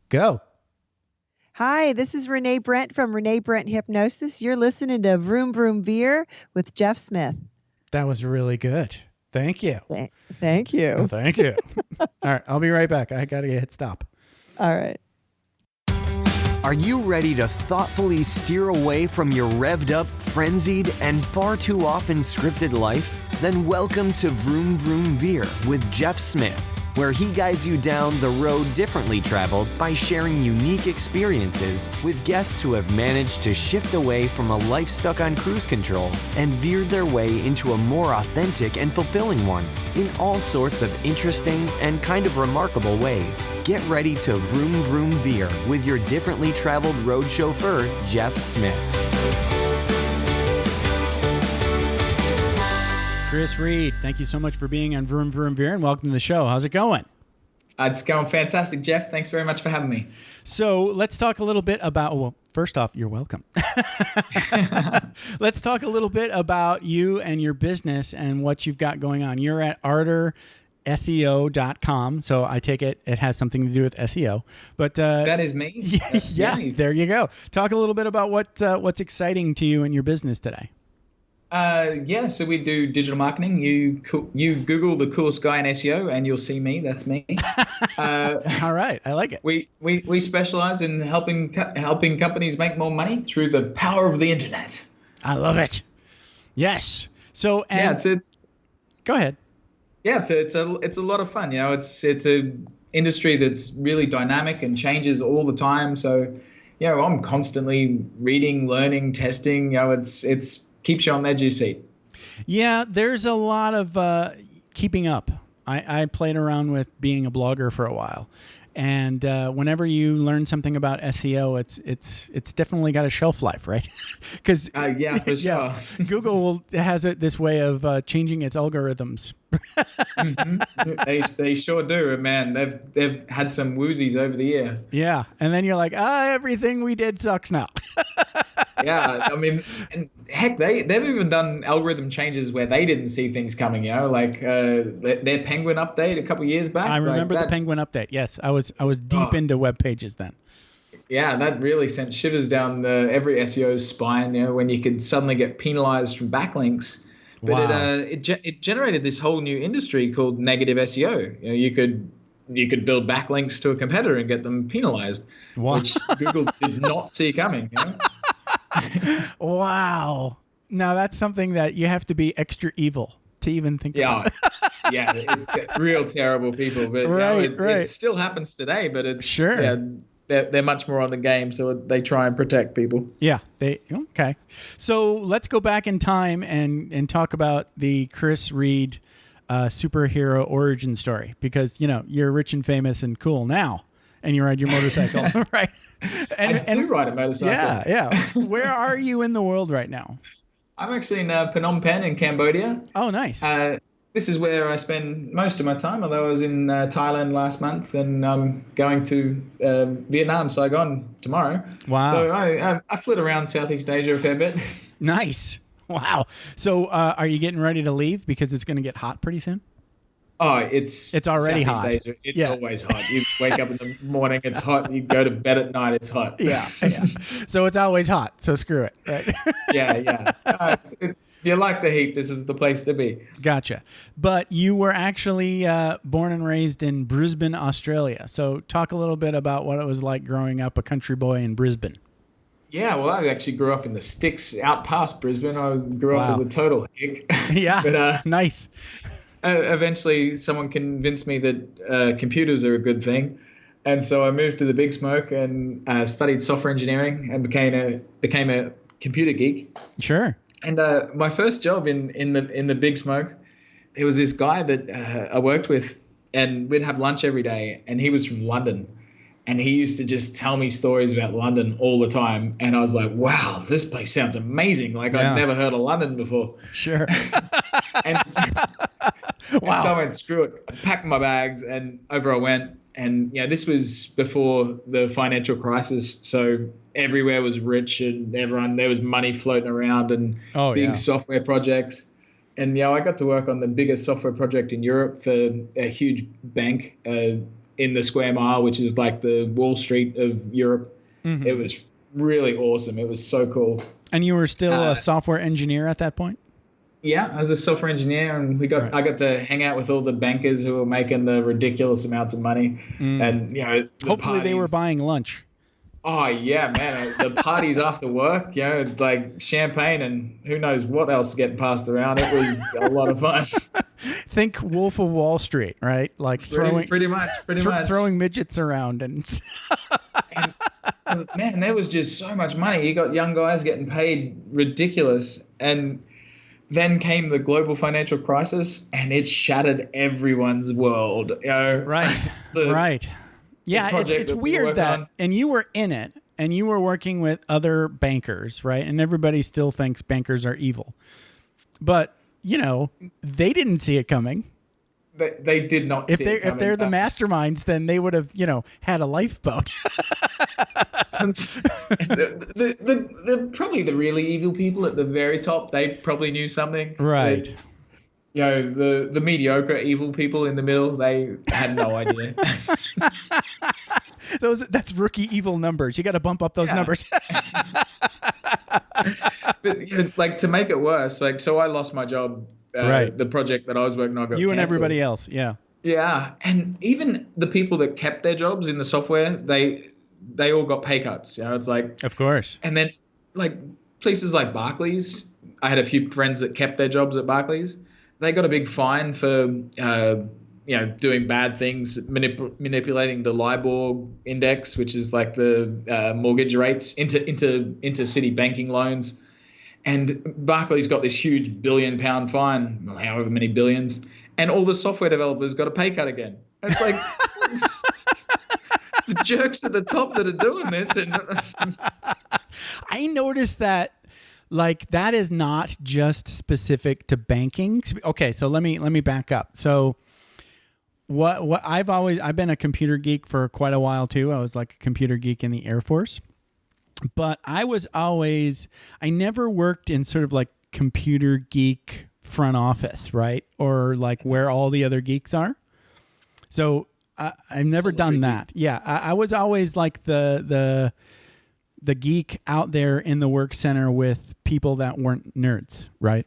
Go. Hi, this is Renee Brent from Renee Brent Hypnosis. You're listening to Vroom, Vroom, Veer with Jeff Smith. That was really good. Thank you. Thank you. Thank you. All right, I'll be right back. I got to hit stop. All right. Are you ready to thoughtfully steer away from your revved up, frenzied, and far too often scripted life? Then welcome to Vroom Vroom Veer with Jeff Smith, where he guides you down the road differently traveled by sharing unique experiences with guests who have managed to shift away from a life stuck on cruise control and veered their way into a more authentic and fulfilling one in all sorts of interesting and kind of remarkable ways. Get ready to Vroom Vroom Veer with your differently traveled road chauffeur, Jeff Smith. Kris Reid, thank you so much for being on Vroom Vroom Veer and welcome to the show. How's it going? It's going fantastic, Jeff. Thanks very much for having me. So let's talk a little bit about, well, first off, you're welcome. Let's talk a little bit about you and your business and what you've got going on. You're at Ardor SEO.com. So I take it has something to do with SEO. But that is me. Yeah, there you go. Talk a little bit about what's exciting to you in your business today. So we do digital marketing. You Google the coolest guy in SEO and you'll see me. That's me. All right. I like it. We specialize in helping companies make more money through the power of the internet. I love it. Yes. So, it's go ahead. Yeah, it's a lot of fun. You know, it's a industry that's really dynamic and changes all the time. So, you know, I'm constantly reading, learning, testing. You know, it's keeps you on the edge of your seat. Yeah, there's a lot of keeping up. I played around with being a blogger for a while, and whenever you learn something about SEO, it's definitely got a shelf life, right? Because for sure. Google has this way of changing its algorithms. Mm-hmm. They sure do, man. They've had some woozies over the years. Yeah, and then you're like, everything we did sucks now. Yeah, I mean, and heck, they've even done algorithm changes where they didn't see things coming. You know, like their Penguin update a couple of years back. I remember the Penguin update. Yes, I was deep into web pages then. Yeah, that really sent shivers down every SEO's spine. You know, when you could suddenly get penalized from backlinks. But wow. it generated this whole new industry called negative SEO. You know, you could build backlinks to a competitor and get them penalized, which Google did not see coming. You know? Wow. Now that's something that you have to be extra evil to even think about. Real terrible people. But it still happens today, but it's sure. Yeah, they're much more on the game, so they try and protect people. Yeah. Okay. So let's go back in time and talk about the Kris Reid superhero origin story, because you're rich and famous and cool now. And you ride your motorcycle, right? I do ride a motorcycle. Yeah. Where are you in the world right now? I'm actually in Phnom Penh in Cambodia. Oh, nice. This is where I spend most of my time, although I was in Thailand last month and I'm going to Vietnam, Saigon tomorrow. Wow. So I flit around Southeast Asia a fair bit. Nice. Wow. So are you getting ready to leave because it's going to get hot pretty soon? Oh, it's already hot. Asia. It's always hot. You wake up in the morning, it's hot. You go to bed at night, it's hot. Yeah. So it's always hot. So screw it, right? Yeah. If you like the heat, this is the place to be. Gotcha. But you were actually born and raised in Brisbane, Australia. So talk a little bit about what it was like growing up a country boy in Brisbane. Yeah, well, I actually grew up in the sticks out past Brisbane. I grew up as a total hick. Yeah, but, nice. Eventually, someone convinced me that computers are a good thing, and so I moved to the Big Smoke and studied software engineering and became a computer geek. Sure. And my first job in the Big Smoke, there was this guy that I worked with, and we'd have lunch every day, and he was from London. And he used to just tell me stories about London all the time. And I was like, wow, this place sounds amazing. Like I'd never heard of London before. Sure. and so I went, screw it. I packed my bags and over I went. And this was before the financial crisis. So everywhere was rich and there was money floating around and big software projects. And I got to work on the biggest software project in Europe for a huge bank, in the square mile, which is like the Wallstreet of Europe. It was really awesome. It was so cool. And you were still a software engineer at that point? Yeah, I was a software engineer, and I got to hang out with all the bankers who were making the ridiculous amounts of money. And hopefully they were buying lunch. Oh yeah, man! The parties after work, like champagne and who knows what else getting passed around. It was a lot of fun. Think Wolf of Wall Street, right? Like pretty much throwing midgets around and man, there was just so much money. You got young guys getting paid ridiculous, and then came the global financial crisis, and it shattered everyone's world. Right, right. Yeah, it's weird that, and you were in it, and you were working with other bankers, right? And everybody still thinks bankers are evil, but they didn't see it coming. They did not. If they're the masterminds, then they would have had a lifeboat. Probably the really evil people at the very top. They probably knew something, right? The mediocre evil people in the middle, they had no idea. That's rookie evil numbers. You got to bump up those numbers. But like, to make it worse, so I lost my job. Right. The project that I was working on got you canceled. And everybody else. Yeah, and even the people that kept their jobs in the software, they all got pay cuts. It's like, of course. And then like places like Barclays, I had a few friends that kept their jobs at Barclays. They got a big fine for doing bad things, manipulating the LIBOR index, which is like the mortgage rates into city banking loans. And Barclays got this huge £1 billion fine, however many billions, and all the software developers got a pay cut again. It's like the jerks at the top that are doing this. And I noticed that. Like, that is not just specific to banking. Okay, so let me back up. So what I've been a computer geek for quite a while too. I was like a computer geek in the Air Force. But I never worked in sort of like computer geek front office, right? Or like where all the other geeks are. So I've never done that. Yeah, I was always like the geek out there in the work center with people that weren't nerds, right?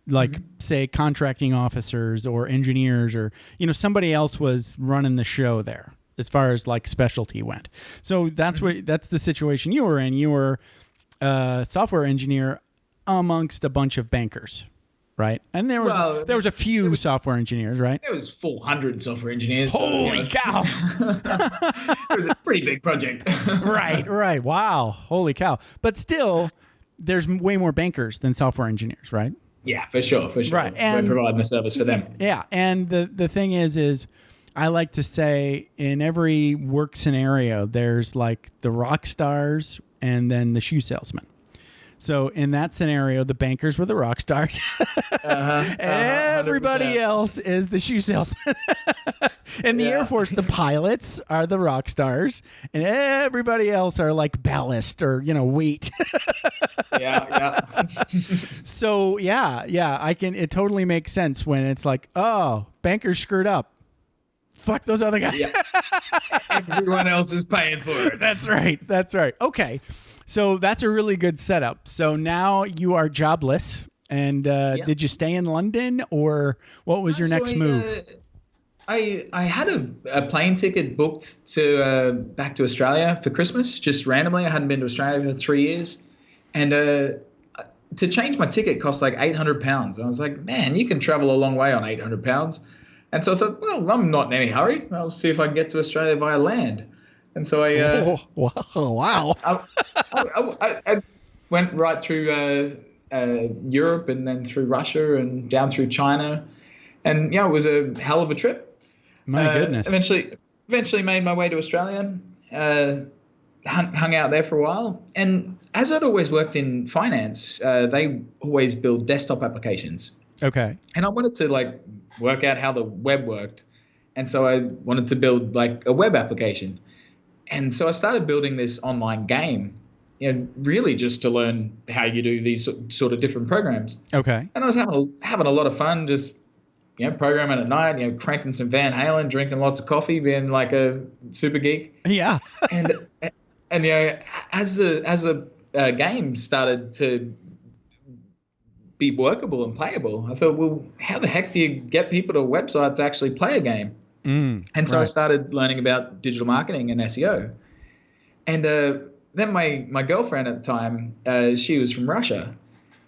Like, say, contracting officers or engineers, or somebody else was running the show there as far as like specialty went. So that's the situation you were in. You were a software engineer amongst a bunch of bankers, right? And there was a few software engineers, right? There was 400 software engineers. Holy cow! It was a pretty big project. Right. Wow. Holy cow. But still, there's way more bankers than software engineers, right? Yeah, for sure. Right. And we're providing the service for them. Yeah. And the thing is I like to say in every work scenario, there's like the rock stars and then the shoe salesman. So in that scenario, the bankers were the rock stars. Everybody else is the shoe salesman. In the Air Force, the pilots are the rock stars, and everybody else are like ballast or weight. Yeah. So it totally makes sense when it's like, oh, bankers screwed up. Fuck those other guys. Yeah. Everyone else is paying for it. That's right. Okay. So that's a really good setup. So now you are jobless. And did you stay in London, or what was your next move? I had a plane ticket booked to back to Australia for Christmas, just randomly. I hadn't been to Australia for 3 years. And to change my ticket cost like £800. I was like, man, you can travel a long way on £800. And so I thought, well, I'm not in any hurry. I'll see if I can get to Australia via land. And so wow. I went right through Europe and then through Russia and down through China. And it was a hell of a trip. My goodness. Eventually made my way to Australia, hung out there for a while. And as I'd always worked in finance, they always build desktop applications. Okay. And I wanted to work out how the web worked. And so I wanted to build a web application. And so I started building this online game, really just to learn how you do these sort of different programs. Okay. And I was having a lot of fun just programming at night, cranking some Van Halen, drinking lots of coffee, being like a super geek. Yeah. and as the game started to be workable and playable, I thought, well, how the heck do you get people to a website to actually play a game? And so I started learning about digital marketing and SEO. And then my girlfriend at the time, she was from Russia.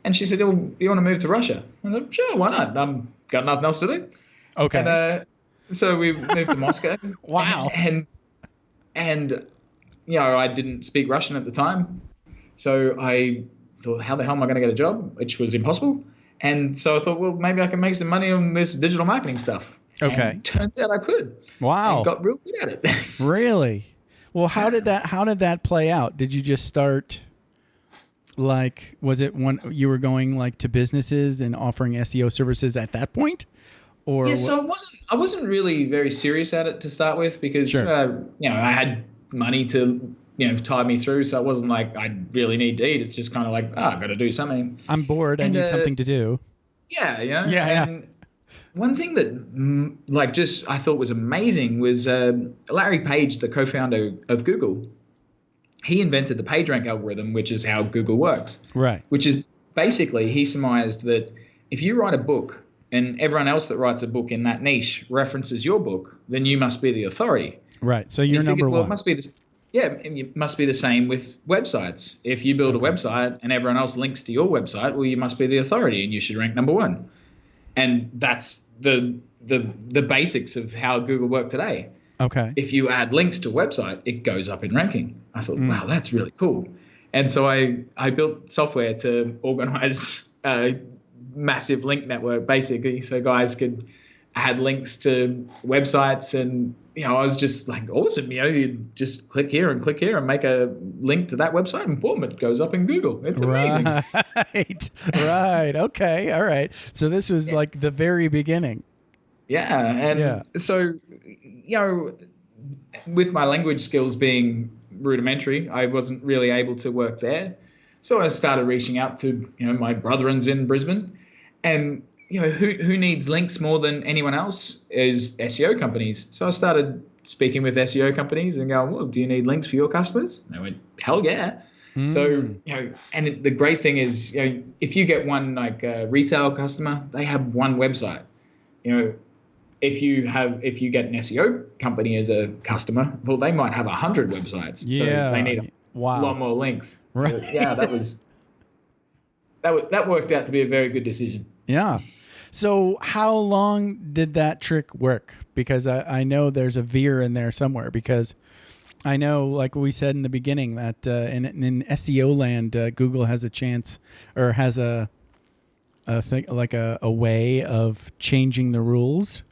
And she said, "Oh, you want to move to Russia?" I said, "Sure, why not? Got nothing else to do." Okay. And so we moved to Moscow. Wow. And I didn't speak Russian at the time. So I thought, how the hell am I going to get a job? Which was impossible. And so I thought, well, maybe I can make some money on this digital marketing stuff. Okay. And turns out I could. Wow. And got real good at it. Really? Well, how did that play out? Did you just start, like, was it when you were going like to businesses and offering SEO services at that point? Or yeah, so I wasn't really very serious at it to start with because I had money to tide me through, so it wasn't like I really need to eat. It's just kind of like, I've got to do something. I'm bored. I need something to do. Yeah. And one thing that I thought was amazing was Larry Page, the co-founder of Google. He invented the PageRank algorithm, which is how Google works. Right. Which is basically, he surmised that if you write a book and everyone else that writes a book in that niche references your book, then you must be the authority. Right. So you're number one. It must be it must be the same with websites. If you build a website and everyone else links to your website, well, you must be the authority and you should rank number one. And that's the basics of how Google work today. Okay. If you add links to a website, it goes up in ranking. I thought, wow, that's really cool. And so I built software to organize a massive link network, basically, so guys could add links to websites. And, I was just like, awesome. You just click here and make a link to that website and boom, it goes up in Google. It's amazing. Right. Okay. All right. So this was like the very beginning. Yeah. And so, with my language skills being rudimentary, I wasn't really able to work there. So I started reaching out to, my brethrens in Brisbane, and, who needs links more than anyone else is SEO companies. So I started speaking with SEO companies and going, well, do you need links for your customers? And they went, hell yeah. So, and the great thing is, if you get one like retail customer, they have one website. If you get an SEO company as a customer, well, they might have 100 websites. Yeah. So they need a lot more links. So, right. Yeah, that worked out to be a very good decision. Yeah. So how long did that trick work? Because I know there's a Veer in there somewhere, because I know, like we said in the beginning, that in SEO land, Google has a chance, or has a thing, like a way of changing the rules.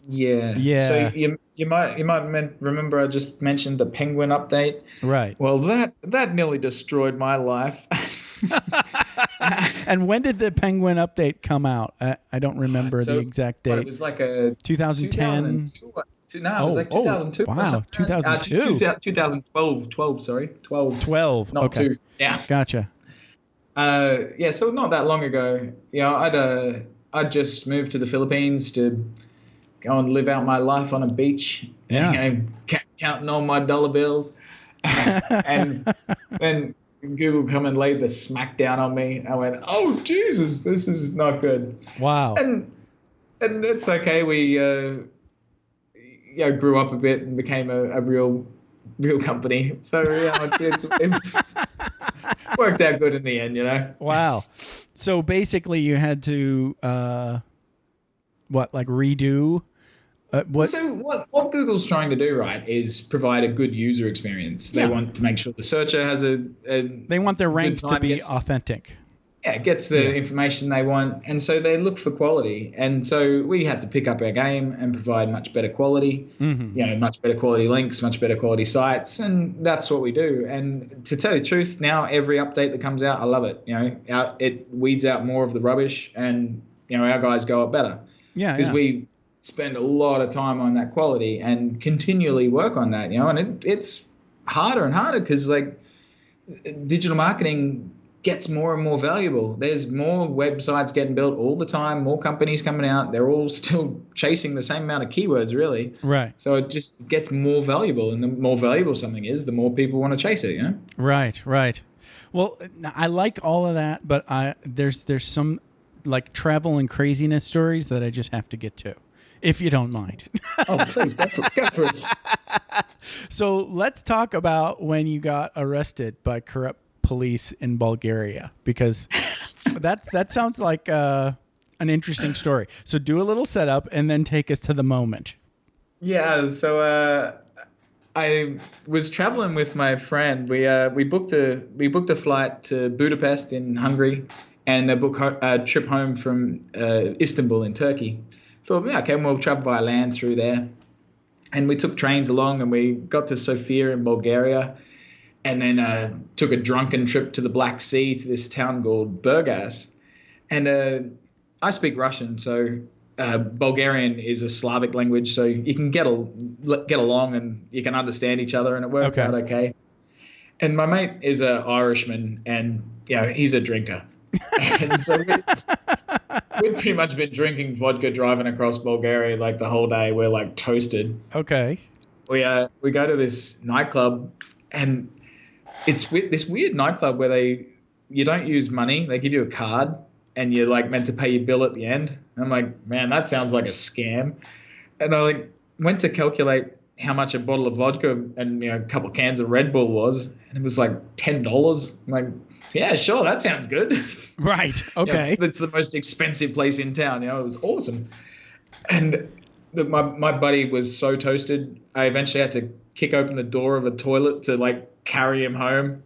Yeah. Yeah. So you might remember I just mentioned the Penguin update. Right. Well, that nearly destroyed my life. And when did the Penguin update come out? I don't remember the exact date. It was like a 2010. No, it was like 2002. Wow, 2002. 2012. 12. Not okay. 2. Yeah. Gotcha. So not that long ago, I'd just moved to the Philippines to go and live out my life on a beach. Yeah. Counting all my dollar bills. And then Google come and laid the smackdown on me. I went, oh, Jesus, this is not good. Wow. And it's okay. We grew up a bit and became a real company. So it worked out good in the end, Wow. So basically you had to redo what? So what Google's trying to do, right, is provide a good user experience. They want to make sure the searcher has they want their ranks to be authentic. Yeah, gets the information they want. And so they look for quality. And so we had to pick up our game and provide much better quality, much better quality links, much better quality sites. And that's what we do. And to tell you the truth, now every update that comes out, I love it. It weeds out more of the rubbish, and, our guys go up better. Yeah. Because we spend a lot of time on that quality and continually work on that, and it's harder and harder because, like, digital marketing gets more and more valuable. There's more websites getting built all the time, more companies coming out. They're all still chasing the same amount of keywords, really. Right. So it just gets more valuable, and the more valuable something is, the more people want to chase it, you know? Right, right. Well, I like all of that, but there's some like travel and craziness stories that I just have to get to, if you don't mind. Oh, please, go for it. So let's talk about when you got arrested by corrupt police in Bulgaria, because that sounds like an interesting story. So do a little setup and then take us to the moment. Yeah, so I was traveling with my friend. We booked a flight to Budapest in Hungary, and a trip home from Istanbul in Turkey. Thought, yeah, okay, we'll travel by land through there. And we took trains along, and we got to Sofia in Bulgaria, and then took a drunken trip to the Black Sea to this town called Burgas. And I speak Russian, so Bulgarian is a Slavic language, so you can get along and you can understand each other, and it worked out okay. And my mate is an Irishman, and he's a drinker. And so we'd pretty much been drinking vodka driving across Bulgaria like the whole day. We're like toasted. Okay. We go to this nightclub, and it's this weird nightclub where you don't use money. They give you a card, and you're like meant to pay your bill at the end. And I'm like, man, that sounds like a scam. And I went to calculate how much a bottle of vodka and a couple of cans of Red Bull was, and it was like $10. I'm like, yeah, sure, that sounds good. Right. Okay. It's the most expensive place in town. It was awesome. And my buddy was so toasted, I eventually had to kick open the door of a toilet to carry him home.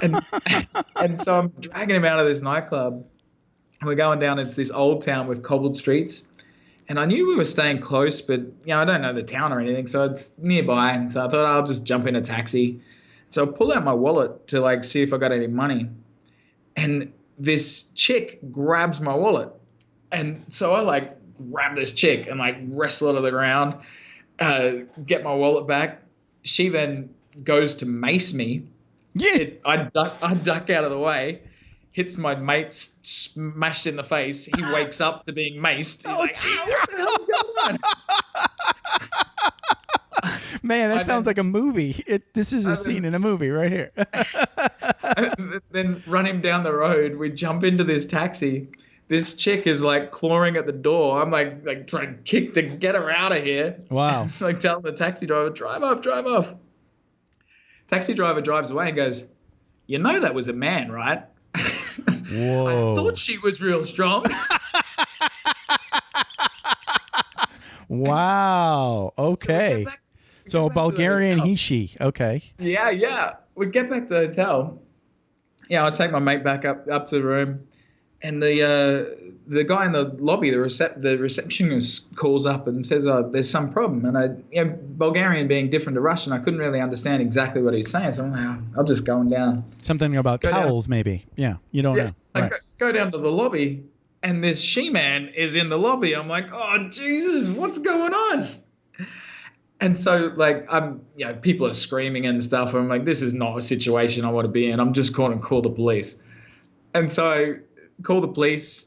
and so I'm dragging him out of this nightclub, and we're going down into this old town with cobbled streets. And I knew we were staying close, but I don't know the town or anything, so it's nearby. And so I thought I'll just jump in a taxi. So I pull out my wallet to see if I got any money. And this chick grabs my wallet. And so I grab this chick and wrestle her to the ground, get my wallet back. She then goes to mace me. Yeah. I duck out of the way, hits my mate smashed in the face. He wakes up to being maced. He's what the hell's going on? Man, that sounds like a movie. This is a scene in a movie right here. Then run him down the road. We jump into this taxi. This chick is clawing at the door. I'm like trying to kick to get her out of here. Wow. Telling the taxi driver, drive off. Taxi driver drives away and goes, that was a man, right? Whoa. I thought she was real strong. Wow. Okay. So Bulgarian he, she. Okay. Yeah. We get back to the hotel. I take my mate back up to the room, and the guy in the lobby, the receptionist calls up and says, there's some problem. And Bulgarian being different to Russian, I couldn't really understand exactly what he's saying. So I'm like, I'll just go down. Something about towels, maybe. Yeah, you don't know. Right. I go down to the lobby, and this she-man is in the lobby. I'm like, oh, Jesus, what's going on? And so, people are screaming and stuff. I'm like, this is not a situation I want to be in. I'm just going to call the police. And so I call the police,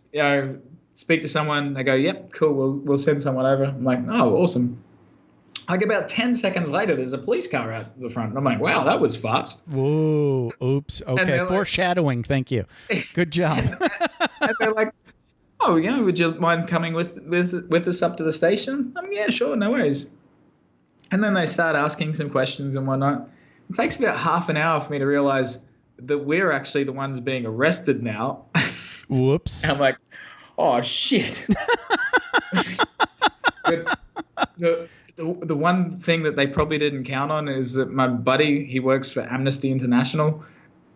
speak to someone. They go, yep, cool, we'll send someone over. I'm like, oh, awesome. About 10 seconds later, there's a police car out the front. I'm like, wow, that was fast. Whoa, oops. Okay, foreshadowing. Thank you. Good job. And they're like, oh, would you mind coming with us up to the station? I'm like, yeah, sure, no worries. And then they start asking some questions and whatnot. It takes about half an hour for me to realize that we're actually the ones being arrested now. Whoops. And I'm like, oh, shit. But the one thing that they probably didn't count on is that my buddy, he works for Amnesty International,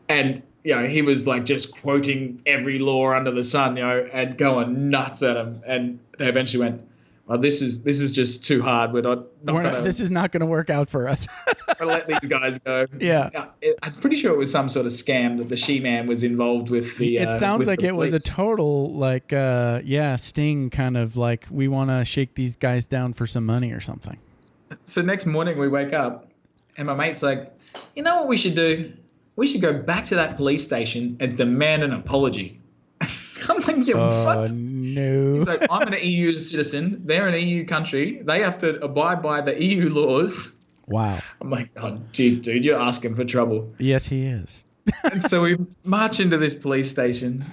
and he was just quoting every law under the sun, and going nuts at him. And they eventually went, well, this is just too hard. This is not going to work out for us. We'll let these guys go. Yeah. I'm pretty sure it was some sort of scam that the she-man was involved with. It sounds like it was a total sting, kind of we want to shake these guys down for some money or something. So next morning we wake up, and my mate's like, you know what we should do? we should go back to that police station and demand an apology. I'm like, yeah, what? No. He's like, I'm an EU citizen. They're an EU country. They have to abide by the EU laws. Wow. I'm like, oh, geez, dude, you're asking for trouble. Yes, he is. And so we march into this police station.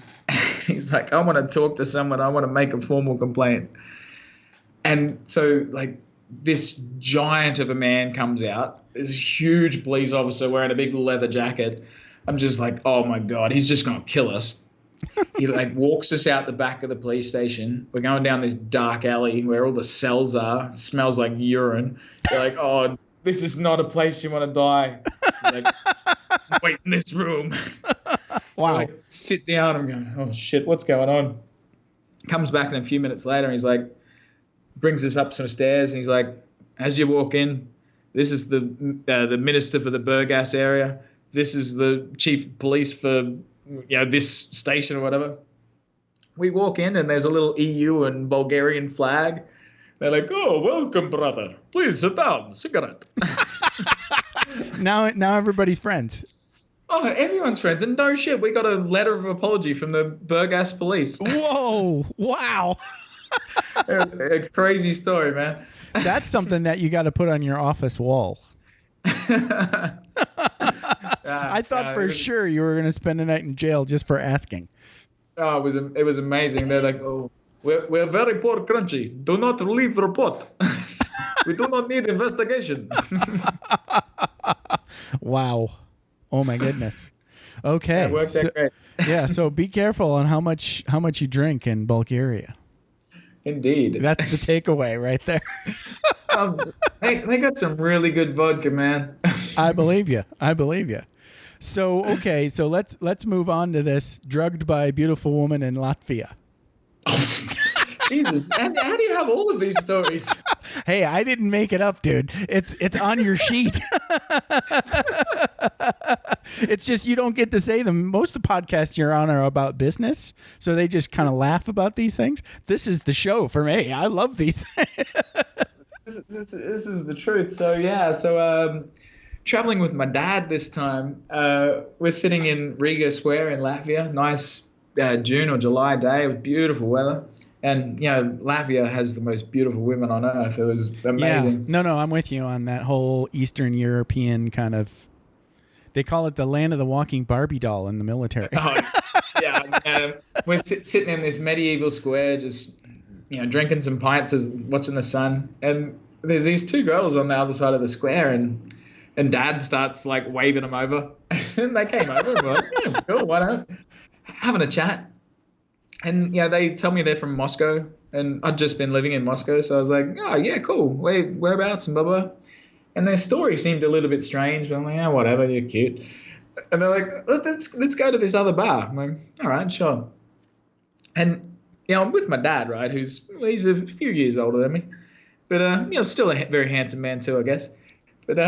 He's like, I want to talk to someone. I want to make a formal complaint. And so, like, this giant of a man comes out. This huge police officer wearing a big leather jacket. I'm just like, oh, my God, he's just going to kill us. He, like, walks us out the back of the police station. We're going down this dark alley where all the cells are. It smells like urine. You're like, oh, this is not a place you want to die. Like, wait in this room. Wow. Like, sit down. I'm going, oh, shit, what's going on? Comes back in a few minutes later, and he's like, brings us up some stairs, and he's like, as you walk in, this is the minister for the Burgas area. This is the chief of police for this station or whatever. We walk in, and there's a little EU and Bulgarian flag. They're like, oh, welcome, brother. Please sit down. Cigarette. Now everybody's friends. Oh, everyone's friends. And no shit, we got a letter of apology from the Burgas police. Whoa. Wow. A crazy story, man. That's something that you got to put on your office wall. I thought for sure you were going to spend a night in jail just for asking. Oh, it was amazing. They're like, oh, we're very poor country. Do not leave report. We do not need investigation. Wow. Oh my goodness. Okay. Yeah, it worked out great. Yeah, so be careful on how much you drink in Bulgaria. Indeed. That's the takeaway right there. They got some really good vodka, man. I believe you. So, okay, so let's move on to this drugged by a beautiful woman in Latvia. Jesus, how do you have all of these stories? Hey, I didn't make it up, dude. It's on your sheet. It's just you don't get to say them. Most of the podcasts you're on are about business, so they just kind of laugh about these things. This is the show for me. I love these things. This is the truth. So traveling with my dad this time, we're sitting in Riga Square in Latvia. Nice June or July day with beautiful weather. And, Latvia has the most beautiful women on earth. It was amazing. Yeah. No, I'm with you on that whole Eastern European kind of, they call it the land of the walking Barbie doll in the military. Oh, yeah. We're sitting in this medieval square, just, drinking some pints, watching the sun. And there's these two girls on the other side of the square, and Dad starts, like, waving them over. And they came over and we're like, yeah, cool, why not? Having a chat. And, they tell me they're from Moscow, and I'd just been living in Moscow. So I was like, oh, yeah, cool. Whereabouts and blah, blah. And their story seemed a little bit strange, but I'm like, whatever, you're cute. And they're like, let's go to this other bar. I'm like, all right, sure. And, I'm with my dad, right, he's a few years older than me. But, still a very handsome man too, I guess. But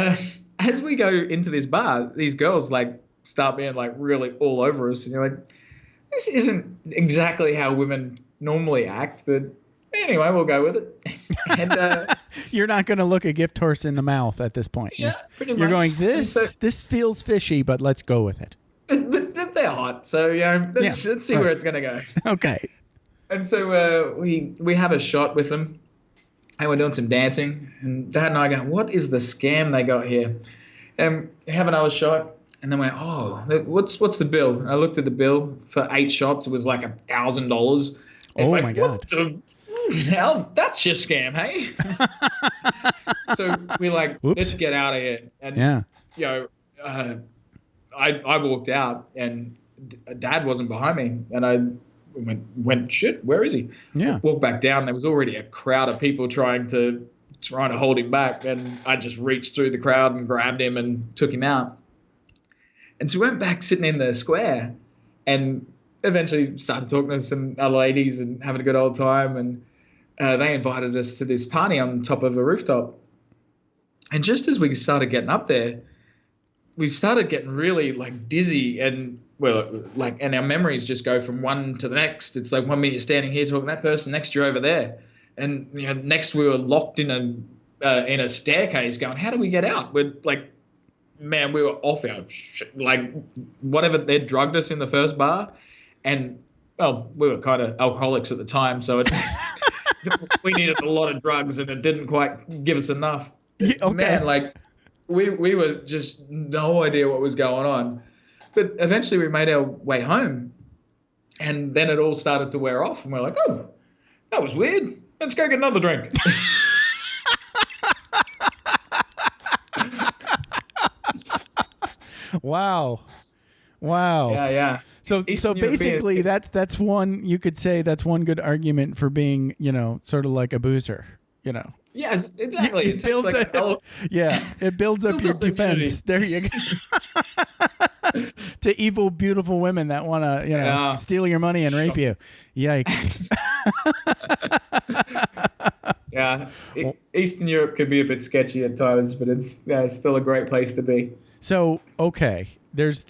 as we go into this bar, these girls, like, start being, like, really all over us. And you're like, this isn't exactly how women normally act, but anyway, we'll go with it. And you're not going to look a gift horse in the mouth at this point. Yeah, pretty much. You're going, this feels fishy, but let's go with it. But they're hot, so let's see where it's going to go. Okay. And so we have a shot with them, and we're doing some dancing. And Dad and I go, what is the scam they got here? And we have another shot. And then went, oh, what's the bill? And I looked at the bill for 8 shots. It was like $1,000. Oh my God! Hell, that's your scam, hey? So we let's get out of here. And I walked out, and Dad wasn't behind me, and I went shit. Where is he? Yeah. Walked back down. There was already a crowd of people trying to hold him back, and I just reached through the crowd and grabbed him and took him out. And so we went back sitting in the square, and eventually started talking to some other ladies and having a good old time. And they invited us to this party on top of a rooftop. And just as we started getting up there, we started getting really dizzy, and and our memories just go from one to the next. It's like 1 minute you're standing here talking to that person, next you're over there. And next we were locked in a staircase going, how do we get out? We're man, we were off our like whatever they drugged us in the first bar, and well, we were kind of alcoholics at the time, so we needed a lot of drugs, and it didn't quite give us enough. Yeah, okay. Man, like we were just no idea what was going on, but eventually we made our way home, and then it all started to wear off, and we're like, oh, that was weird. Let's go get another drink. Wow. Yeah. So Eastern basically, European- that's one, you could say that's one good argument for being, sort of like a boozer, Yes, exactly. It builds like it builds up Builds your up the defense. There you go. To evil, beautiful women that want to, Yeah. steal your money and rape you. Yikes. Yeah, Eastern Europe could be a bit sketchy at times, but it's still a great place to be. So, okay, there's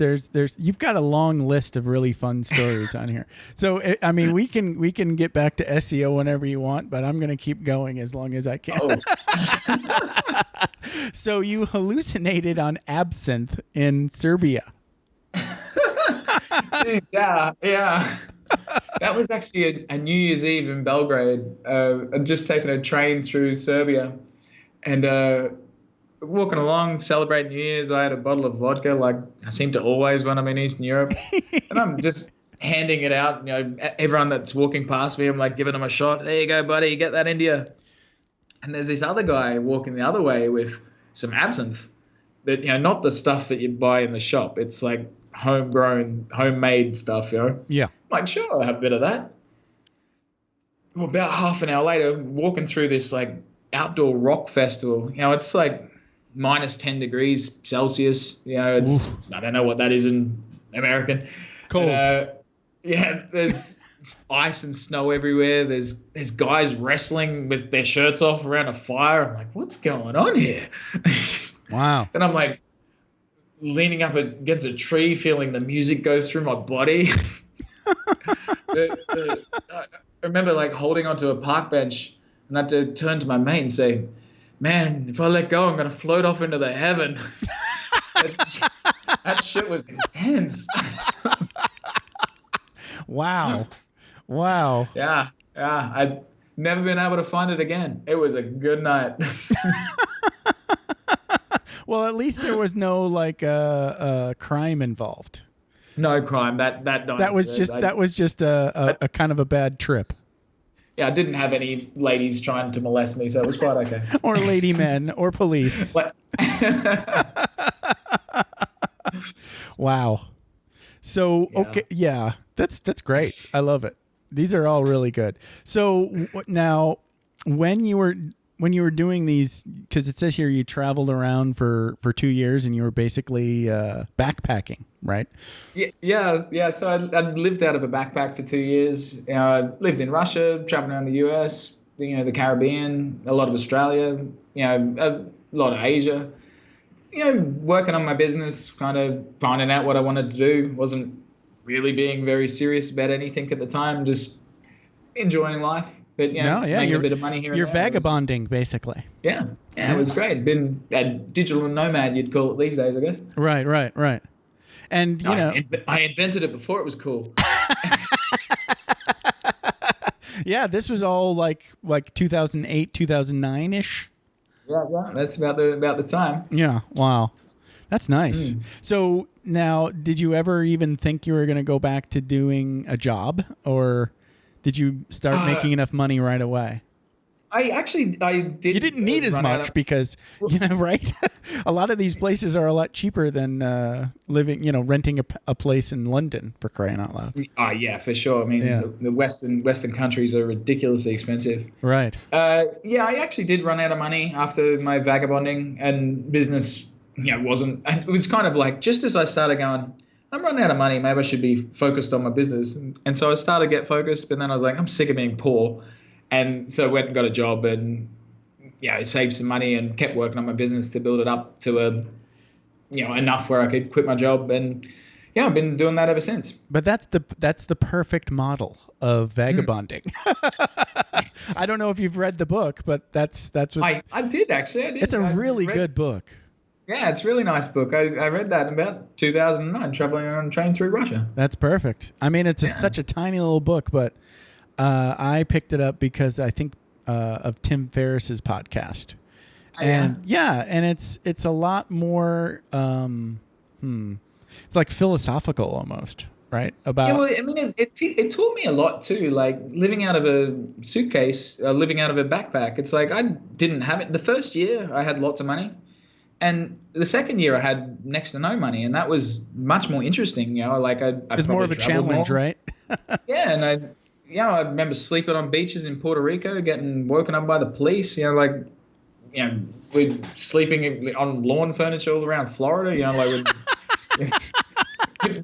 you've got a long list of really fun stories on here. So, I mean, we can get back to SEO whenever you want, but I'm going to keep going as long as I can. Oh. So, you hallucinated on absinthe in Serbia. Yeah. That was actually a New Year's Eve in Belgrade. I'd just taken a train through Serbia, and walking along, celebrating New Year's. I had a bottle of vodka, like I seem to always when I'm in Eastern Europe, and I'm just handing it out. Everyone that's walking past me, I'm like giving them a shot. There you go, buddy. Get that into you. And there's this other guy walking the other way with some absinthe, but not the stuff that you buy in the shop. It's like homegrown, homemade stuff. Yeah. I'm like, sure, I'll have a bit of that. Well, about half an hour later, walking through this like outdoor rock festival. It's like minus 10 degrees Celsius. It's I don't know what that is in American. Cold. But, there's ice and snow everywhere. There's guys wrestling with their shirts off around a fire. I'm like, what's going on here? Wow. And I'm like leaning up against a tree, feeling the music go through my body. I remember like holding onto a park bench, and I had to turn to my mate and say, man, if I let go, I'm going to float off into the heaven. That shit was intense. Wow. Yeah. I'd never been able to find it again. It was a good night. Well, at least there was no like crime involved. No crime. That night. That was just a kind of a bad trip. Yeah, I didn't have any ladies trying to molest me, so it was quite okay. Or lady men or police. Wow. So, okay, yeah, that's great. I love it. These are all really good. So now, when you were doing these, because it says here you traveled around for 2 years and you were basically backpacking, right? Yeah. So I lived out of a backpack for 2 years. I lived in Russia, traveled around the US, the Caribbean, a lot of Australia, a lot of Asia. Working on my business, kind of finding out what I wanted to do. Wasn't really being very serious about anything at the time, just enjoying life. But making a bit of money here and there. You're vagabonding, basically. Yeah, it was great. Been a digital nomad, you'd call it these days, I guess. Right. And I invented it before it was cool. Yeah, this was all like 2008, 2009 ish. Yeah, that's about the time. Yeah, wow, that's nice. So now, did you ever even think you were going to go back to doing a job, or did you start making enough money right away? I did. You didn't need as much because, right? A lot of these places are a lot cheaper than renting a place in London, for crying out loud. Yeah, for sure. I mean, the Western countries are ridiculously expensive. Right. I actually did run out of money after my vagabonding, and business, wasn't. It was kind of like just as I started going, I'm running out of money. Maybe I should be focused on my business. And so I started to get focused, but then I was like, I'm sick of being poor. And so I went and got a job and, saved some money and kept working on my business to build it up to enough where I could quit my job. And I've been doing that ever since. But that's the perfect model of vagabonding. I don't know if you've read the book, but that's what I did actually. I did. It's a really good book. Yeah, it's a really nice book. I read that in about 2009, traveling on a train through Russia. That's perfect. I mean, it's such a tiny little book, but I picked it up because I think of Tim Ferriss's podcast. And and it's a lot more it's like philosophical almost, right? About well, I mean, it taught me a lot too. Like living out of a suitcase, living out of a backpack. It's like I didn't have it. The first year I had lots of money, and the second year I had next to no money, and that was much more interesting. You know, like it's more of a challenge, right? Yeah, and I remember sleeping on beaches in Puerto Rico, getting woken up by the police. You know, like. You know, we're sleeping on lawn furniture all around Florida. You know, like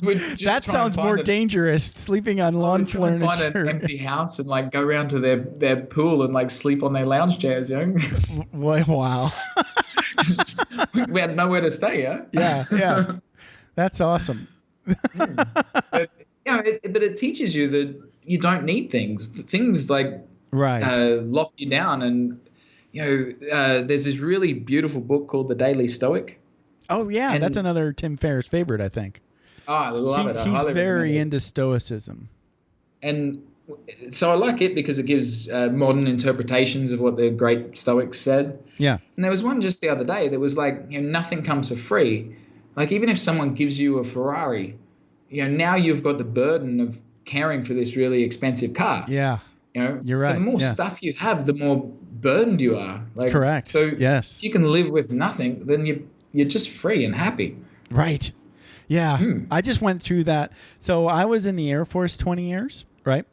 we'd just that sounds more dangerous. Sleeping on lawn furniture. Find an empty house and like go around to their pool and like sleep on their lounge chairs. You know. Wow. We had nowhere to stay. Yeah. That's awesome. But it teaches you that you don't need things. Things like lock you down and. You know, there's this really beautiful book called The Daily Stoic. Oh, yeah. And that's another Tim Ferriss favorite, I think. Oh, I love it. He's very into Stoicism. And so I like it because it gives modern interpretations of what the great Stoics said. Yeah. And there was one just the other day that was like, you know, nothing comes for free. Like even if someone gives you a Ferrari, you know, now you've got the burden of caring for this really expensive car. Yeah. You know, you're right. So the more stuff you have, the more burdened you are. Like, correct. So yes, if you can live with nothing, then you're just free and happy. Right. Yeah. I just went through that. So I was in the Air Force 20 years, right?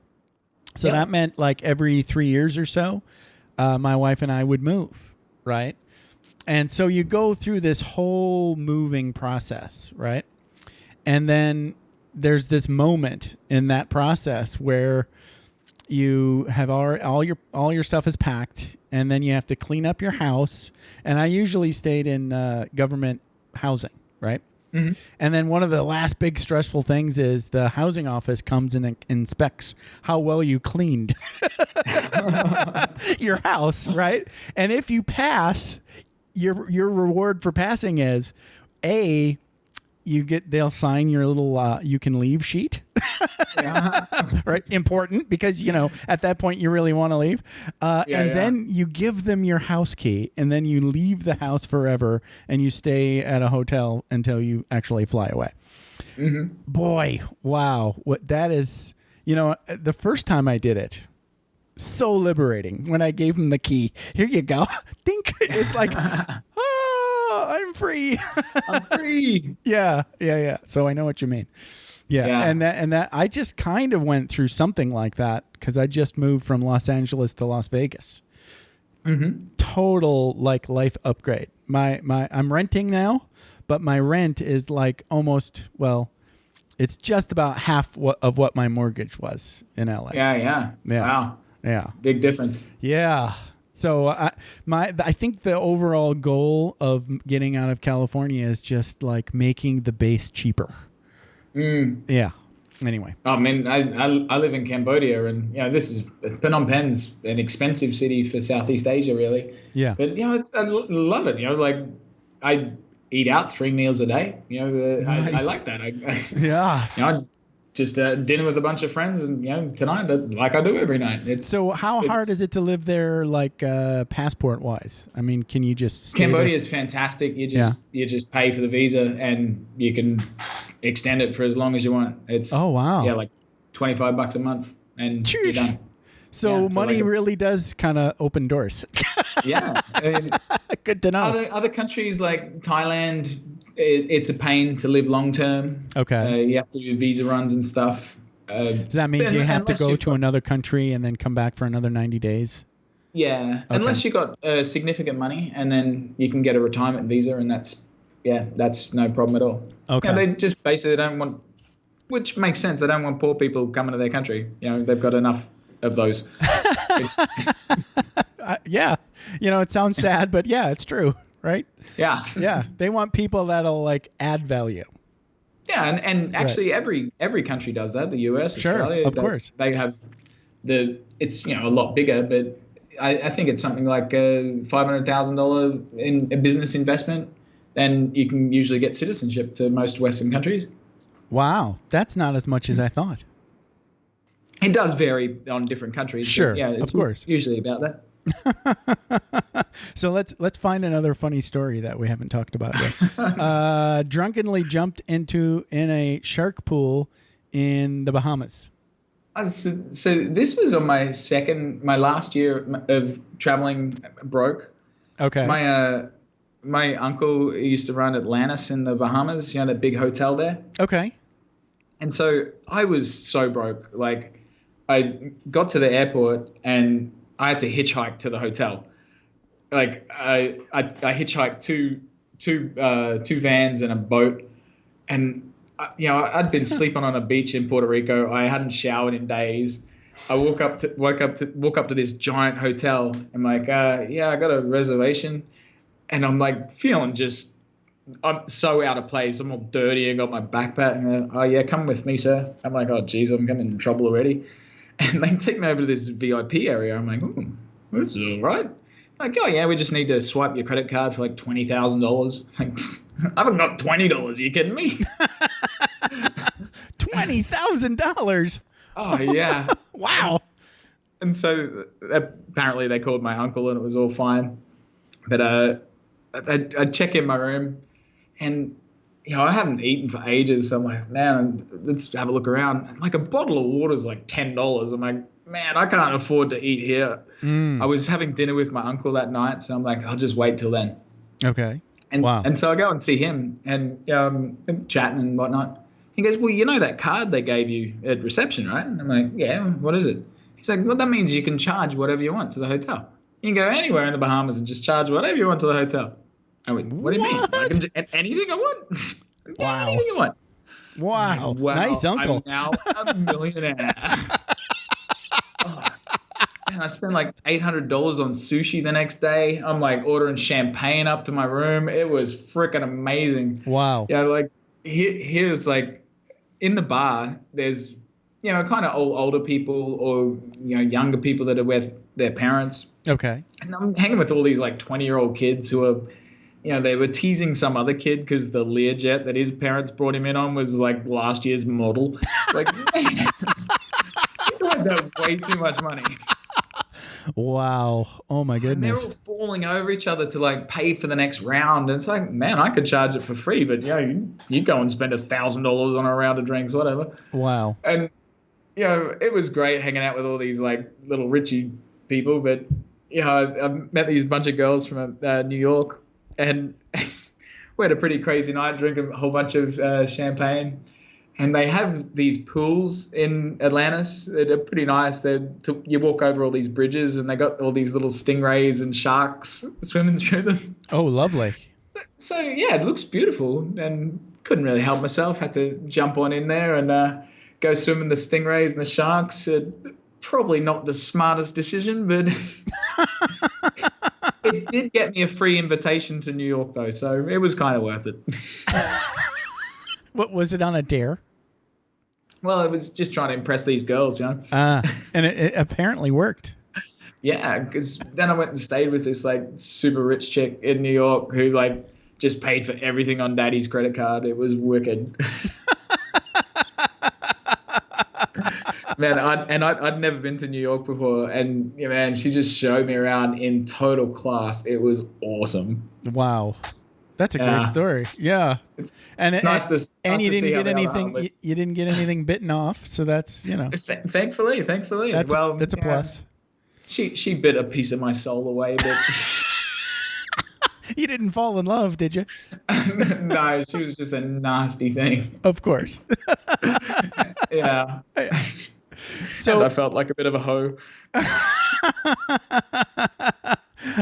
So that meant like every 3 years or so, my wife and I would move, right? And so you go through this whole moving process, right? And then there's this moment in that process where you have all your stuff is packed, and then you have to clean up your house. And I usually stayed in government housing, right? Mm-hmm. And then one of the last big stressful things is the housing office comes and inspects how well you cleaned your house, right? And if you pass, your reward for passing is they'll sign your little you can leave sheet. Right, important because you know at that point you really want to leave, then you give them your house key, and then you leave the house forever, and you stay at a hotel until you actually fly away. Mm-hmm. Boy, wow, what that is! You know, the first time I did it, so liberating when I gave them the key. Here you go. Think it's like. I'm free. I'm free. Yeah. So I know what you mean. Yeah. And that I just kind of went through something like that because I just moved from Los Angeles to Las Vegas. Mm-hmm. Total like life upgrade. I'm renting now, but my rent is like almost it's just about half of what my mortgage was in LA. Yeah. Wow. Yeah. Big difference. Yeah. So I think the overall goal of getting out of California is just like making the base cheaper. Yeah. Anyway. I mean, I live in Cambodia, and you know this is Phnom Penh's an expensive city for Southeast Asia, really. Yeah. But you know, I love it. You know, like I eat out 3 meals a day. You know, nice. I like that. Yeah. You know, just dinner with a bunch of friends, and you know, tonight, like I do every night. So how hard is it to live there, like passport wise? I mean, can you just stay Cambodia is fantastic. You just pay for the visa, and you can extend it for as long as you want. It's like $25 a month, and you're done. So money really does kind of open doors. Yeah, I mean, good to know. Other countries like Thailand. It's a pain to live long term. Okay. You have to do visa runs and stuff. Does that mean you have to go to another country and then come back for another 90 days? Yeah, okay. Unless you got significant money, and then you can get a retirement visa, and that's no problem at all. Okay. You know, they just basically don't want, which makes sense. They don't want poor people coming to their country. You know, they've got enough of those. Yeah. You know, it sounds sad, but yeah, it's true. Right? Yeah. Yeah. They want people that'll like add value. Yeah, and actually every country does that. The US, Australia, of course. They have it's a lot bigger, but I think it's something like $500,000 in a business investment then you can usually get citizenship to most Western countries. Wow, that's not as much as I thought. It does vary on different countries. Sure, but yeah, it's of course. usually about that. So let's find another funny story that we haven't talked about yet. Drunkenly jumped in a shark pool in the Bahamas. So this was on my last year of traveling broke. Okay. My uncle used to run Atlantis in the Bahamas, that big hotel there. Okay. And so I was so broke. Like, I got to the airport and I had to hitchhike to the hotel. Like, I hitchhiked two vans and a boat, and I'd been sleeping on a beach in Puerto Rico. I hadn't showered in days. I woke up to this giant hotel. I'm like, I got a reservation, and I'm like feeling I'm so out of place. I'm all dirty. I got my backpack. And oh yeah, come with me, sir. I'm like, oh geez, I'm getting in trouble already. And they take me over to this VIP area. I'm like, oh, this is all right. Like, oh yeah, we just need to swipe your credit card for like $20,000. Like, I haven't got $20. Are you kidding me? $20,000. Oh yeah. Wow. And so apparently they called my uncle and it was all fine. But I'd check in my room and I haven't eaten for ages. So I'm like, man, let's have a look around. Like a bottle of water is like $10. I'm like, man, I can't afford to eat here. I was having dinner with my uncle that night. So I'm like, I'll just wait till then. Okay. And, wow. And so I go and see him and chatting and whatnot. He goes, well, you know that card they gave you at reception, right? And I'm like, yeah, what is it? He's like, well, that means you can charge whatever you want to the hotel. You can go anywhere in the Bahamas and just charge whatever you want to the hotel. I went, what do you mean? I can do anything I want? Wow. Anything I want. Wow. Nice uncle. I'm now a millionaire. And I spent like $800 on sushi the next day. I'm like ordering champagne up to my room. It was freaking amazing. Wow. Yeah, like here's like in the bar, there's kind of older people or younger people that are with their parents. Okay. And I'm hanging with all these like 20-year-old kids who are, they were teasing some other kid because the Learjet that his parents brought him in on was like last year's model. Like, man, you guys have way too much money. Wow. Oh my goodness. And they're all falling over each other to like pay for the next round. And it's like, man, I could charge it for free, but you go and spend $1,000 on a round of drinks, whatever. Wow. And it was great hanging out with all these like little Richie people. But I met these bunch of girls from New York, and we had a pretty crazy night, drinking a whole bunch of champagne. And they have these pools in Atlantis that are pretty nice. You walk over all these bridges, and they got all these little stingrays and sharks swimming through them. Oh, lovely. So yeah, it looks beautiful, and couldn't really help myself. Had to jump on in there and go swim in the stingrays and the sharks. Probably not the smartest decision, but it did get me a free invitation to New York, though, so it was kind of worth it. What was it, on a dare? Well, it was just trying to impress these girls, and it apparently worked. Yeah, because then I went and stayed with this like super rich chick in New York who like just paid for everything on Daddy's credit card. It was wicked. Man, I'd never been to New York before, and man, she just showed me around in total class. It was awesome. Wow. That's a great story. Yeah. It's nice to you didn't get anything. You didn't get anything bitten off, so that's Thankfully. That's a plus. She bit a piece of my soul away, but you didn't fall in love, did you? No, she was just a nasty thing. Of course. Yeah. So and I felt like a bit of a hoe.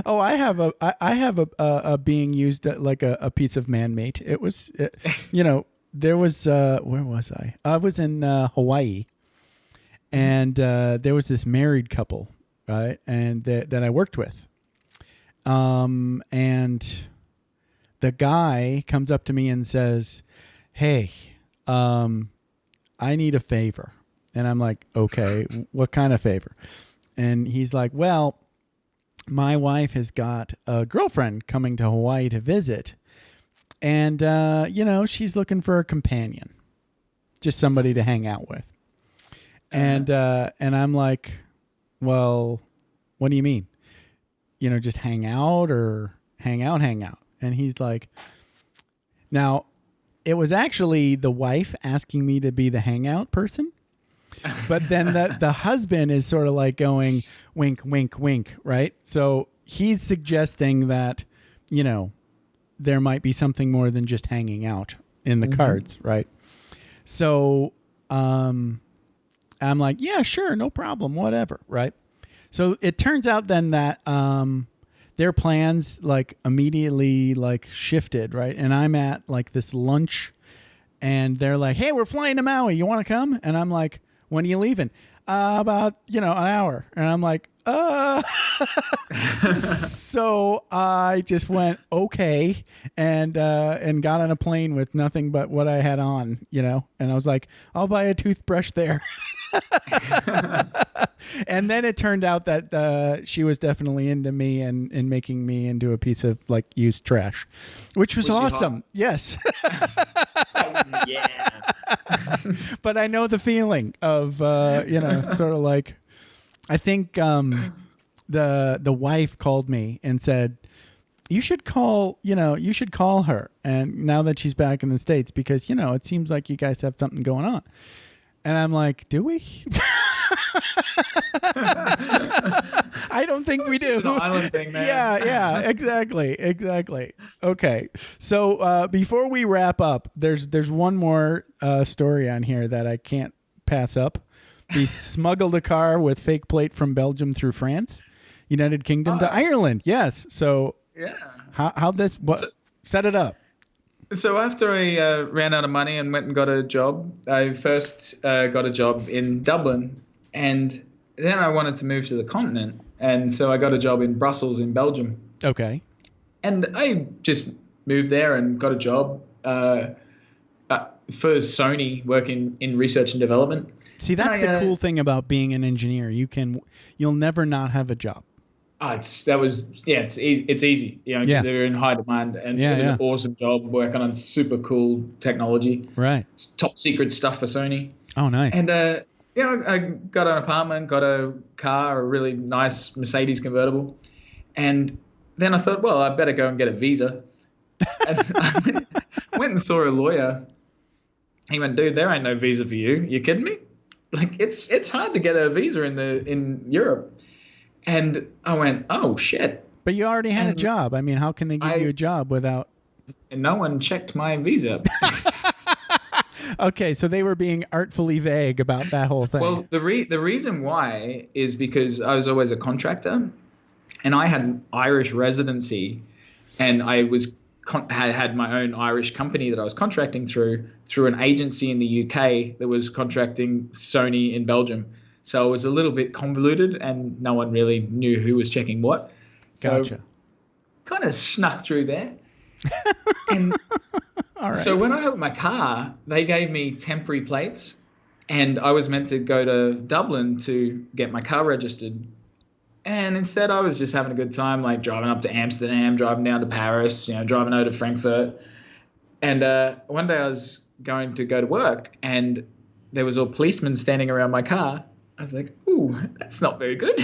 Oh, I have a being used like a piece of man-mate. It was, there was, where was I? I was in Hawaii, and there was this married couple, right? And that I worked with. And the guy comes up to me and says, "Hey, I need a favor." And I'm like, "Okay, what kind of favor?" And he's like, "Well, my wife has got a girlfriend coming to Hawaii to visit, And, she's looking for a companion, just somebody to hang out with. And I'm like, well, what do you mean? Just hang out or hang out? And he's like, now, it was actually the wife asking me to be the hangout person. But then the husband is sort of like going wink, wink, wink, right? So he's suggesting that, there might be something more than just hanging out in the cards, right? So I'm like, yeah, sure, no problem, whatever, right? So it turns out then that their plans like immediately like shifted, right? And I'm at like this lunch and they're like, hey, we're flying to Maui. You want to come? And I'm like, when are you leaving? About, an hour. And I'm like, So I just went, okay. And got on a plane with nothing but what I had on, and I was like, I'll buy a toothbrush there. And then it turned out that she was definitely into me and making me into a piece of like used trash, which was awesome. Yes. Yeah. But I know the feeling of, sort of like, I think the wife called me and said, you should call her. And now that she's back in the States, because, it seems like you guys have something going on. And I'm like, do we? I don't think we do. It's an island thing, man. Yeah, exactly. Okay, so before we wrap up, there's one more story on here that I can't pass up. He smuggled a car with fake plate from Belgium through France, United Kingdom to Ireland. Yes. So Yeah. how this set it up? So after I ran out of money and went and got a job, I first got a job in Dublin, and then I wanted to move to the continent, and so I got a job in Brussels in Belgium. Okay. And I just moved there and got a job for Sony, working in research and development. See, that's the cool thing about being an engineer. You'll never not have a job. It's easy, because they're in high demand, and it was an awesome job working on super cool technology. Right. It's top secret stuff for Sony. Oh, nice. And I got an apartment, got a car, a really nice Mercedes convertible, and then I thought, well, I better go and get a visa. And I went and saw a lawyer. He went, dude, there ain't no visa for you. You kidding me? Like it's hard to get a visa in Europe. And I went, oh shit. But you already had a job. I mean, how can they give you a job without? And no one checked my visa. Okay, so they were being artfully vague about that whole thing. Well, the reason why is because I was always a contractor, and I had an Irish residency, and I had my own Irish company that I was contracting through an agency in the UK that was contracting Sony in Belgium. So it was a little bit convoluted, and no one really knew who was checking what. So gotcha. Kind of snuck through there. And all right. So when I opened my car, they gave me temporary plates, and I was meant to go to Dublin to get my car registered. And instead, I was just having a good time, like driving up to Amsterdam, driving down to Paris, driving over to Frankfurt. And one day I was going to go to work, and there was all policemen standing around my car. I was like, ooh, that's not very good.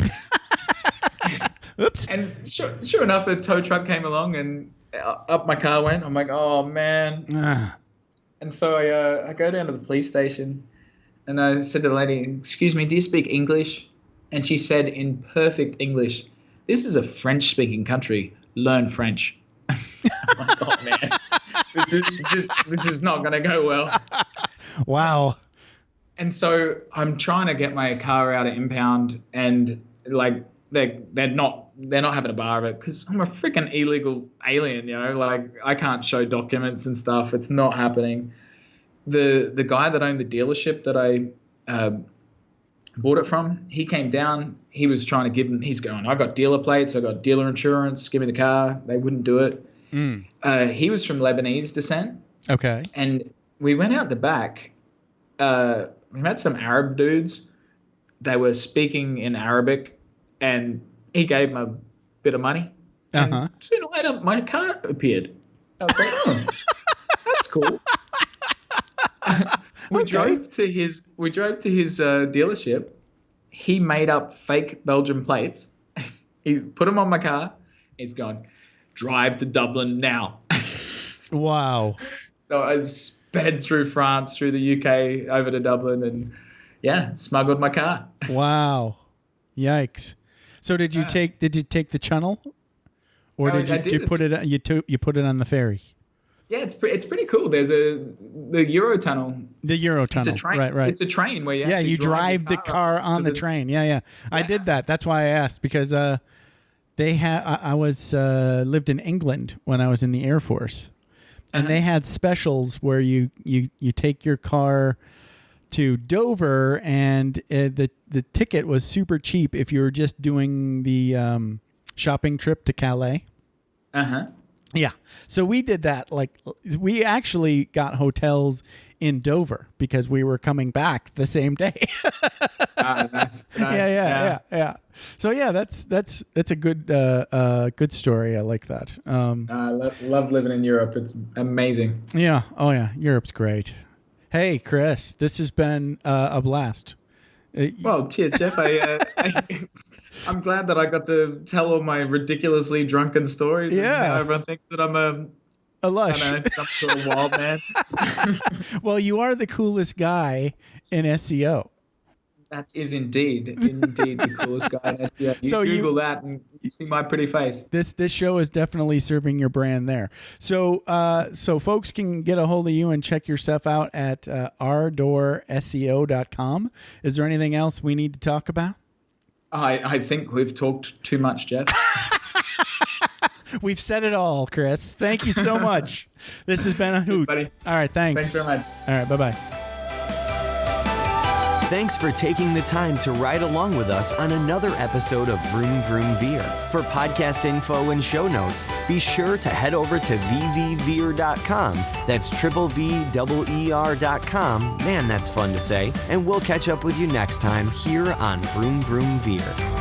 Oops. And sure enough, a tow truck came along, and up my car went. I'm like, oh, man. And so I go down to the police station, and I said to the lady, excuse me, do you speak English? And she said in perfect English, this is a French-speaking country. Learn French. I'm like, oh, man. This is not going to go well. Wow. And so I'm trying to get my car out of impound, and like they're not having a bar of it because I'm a freaking illegal alien, like I can't show documents and stuff. It's not happening. The guy that owned the dealership that I bought it from, he came down. He was trying to give them. He's going, I got dealer plates, I got dealer insurance. Give me the car. They wouldn't do it. He was from Lebanese descent. Okay. And we went out the back. We met some Arab dudes. They were speaking in Arabic, and he gave them a bit of money. And sooner or later, my car appeared. I was like, oh, that's cool. We drove to his dealership. He made up fake Belgian plates. He put them on my car. He's gone, drive to Dublin now. Wow. So I sped through France, through the UK, over to Dublin, and smuggled my car. Wow. Yikes. So did you take the channel, or No, did you put it you put it on the ferry? Yeah, it's pretty cool. There's the Eurotunnel. The Eurotunnel. It's a train. Right. It's a train where you drive the car on the train. Yeah. I did that. That's why I asked, because I was lived in England when I was in the Air Force, and they had specials where you take your car to Dover, and the ticket was super cheap if you were just doing the shopping trip to Calais. Yeah. So we did that. Like, we actually got hotels in Dover because we were coming back the same day. Nice. Yeah. So yeah, that's a good story. I like that. I love living in Europe. It's amazing. Yeah. Oh yeah. Europe's great. Hey, Kris, this has been a blast. Well, cheers, Jeff. I'm glad that I got to tell all my ridiculously drunken stories. Yeah. And now everyone thinks that I'm a lush. I don't know, some sort of wild man. Well, you are the coolest guy in SEO. That is indeed the coolest guy in SEO. You Google that and you see my pretty face. This show is definitely serving your brand there. So folks can get a hold of you and check your stuff out at ardorseo.com. Is there anything else we need to talk about? I think we've talked too much, Jeff. We've said it all, Kris. Thank you so much. This has been a hoot. Buddy. All right, thanks. Thanks very much. All right, bye-bye. Thanks for taking the time to ride along with us on another episode of Vroom Vroom Veer. For podcast info and show notes, be sure to head over to vvveer.com. That's VVER.com. Man, that's fun to say. And we'll catch up with you next time here on Vroom Vroom Veer.